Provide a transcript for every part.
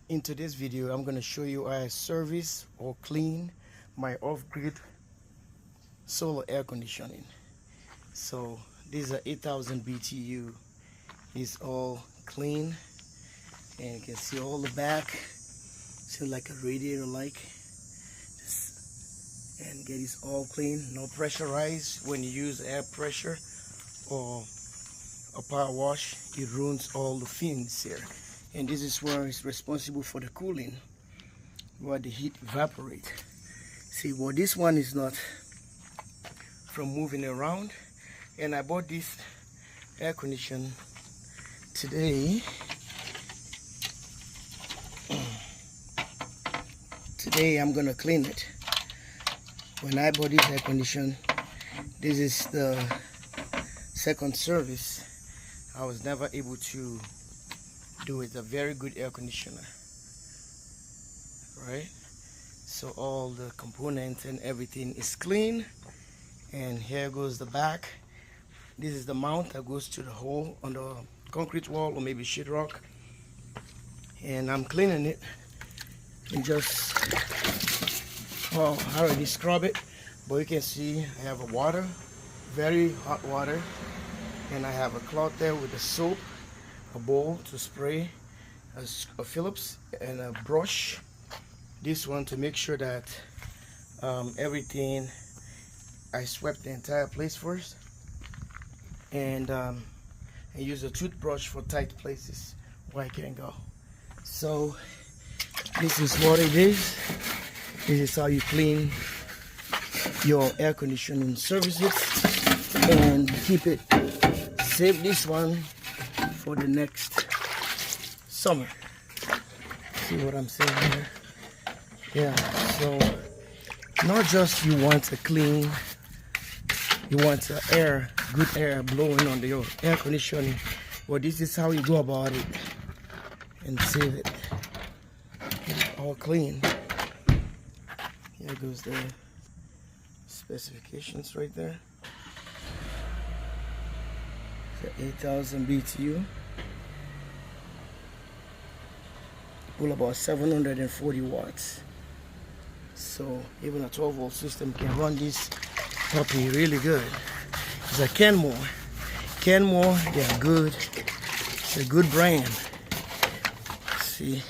In today's video, I'm going to show you how I service or clean my off-grid solar air conditioning. So these are 8,000 BTU. It's all clean, and you can see all the back. See, like a radiator like, and get it all clean, no pressurized. When you use air pressure or a power wash, it ruins all the fins here. And this is where it's responsible for the cooling, where the heat evaporate. See, well, this one is not from moving around, and I bought this air conditioner today. Today I'm gonna clean it. When I bought this air conditioner, this is the second service. I was never able to do it. A very good air conditioner, right? So all the components and everything is clean, and here goes the back. This is the mount that goes to the hole on the concrete wall or maybe sheetrock, and I'm cleaning it and just, well, I already scrub it, but you can see I have a water, very hot water, and I have a cloth there with a soap, a bowl to spray, a Phillips, and a brush. This one to make sure that everything, I swept the entire place first, and I use a toothbrush for tight places where I can go. So this is what it is. This is how you clean your air conditioning services and keep it. Save this one for the next summer. See what I'm saying here? Yeah, so not just you want a clean, you want air, good air blowing on your air conditioning, but this is how you go about it and save it. All clean. Here goes the specifications right there. The 8,000 BTU. Pull about 740 watts. So even a 12-volt system can run this puppy really good. It's a Kenmore. Kenmore, they are good. It's a good brand. See,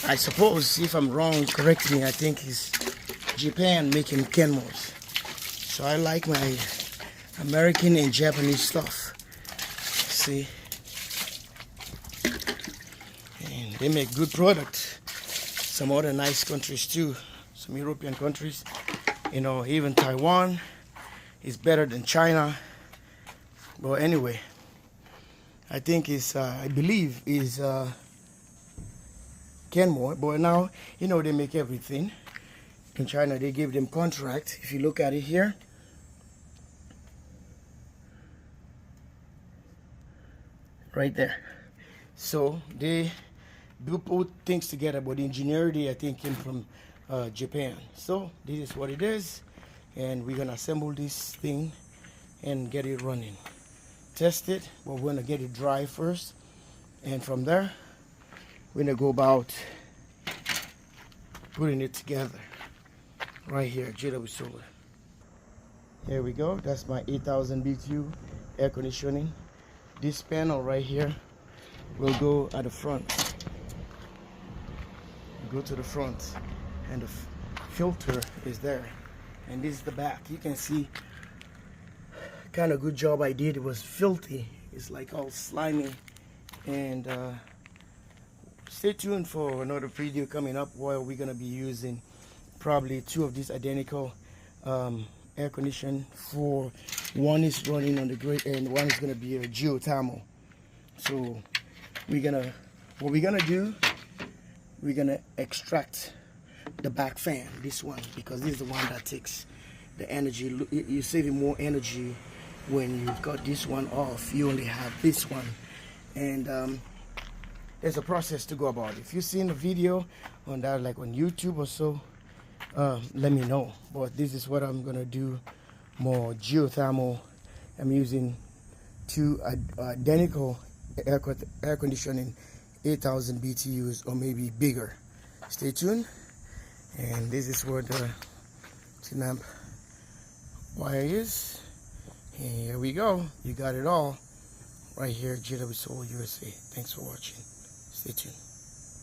I suppose, if I'm wrong, correct me, I think it's Japan making Kenmores. So I like my American and Japanese stuff. See, and they make good products. Some other nice countries too, some European countries, you know, even Taiwan is better than China. But anyway, I think it's I believe is Kenmore. But now, you know, they make everything. In China, they give them contract. If you look at it here, right there. So they do put things together, but the ingenuity, I think, came from Japan. So this is what it is, and we're gonna assemble this thing and get it running. Test it, but we're gonna get it dry first, and from there we're gonna go about putting it together right here, JW Solar. Here we go. That's my 8,000 BTU air conditioning. This panel right here will go at the front. Go to the front, and the filter is there, and this is the back. You can see kind of good job I did. It was filthy, it's like all slimy, and stay tuned for another video coming up where we're gonna be using probably two of these identical air condition. For one is running on the grid and one is gonna be a geothermal. So what we're gonna do, we're gonna extract the back fan, this one, because this is the one that takes the energy. You're saving more energy when you've got this one off. You only have this one, and there's a process to go about it. If you've seen a video on that, like on YouTube or so, let me know. But this is what I'm gonna do, more geothermal. I'm using two identical air conditioning 8,000 BTUs or maybe bigger. Stay tuned. And this is where the 10-amp wire is. And here we go. You got it all right here at JW Solar USA. Thanks for watching. Stay tuned.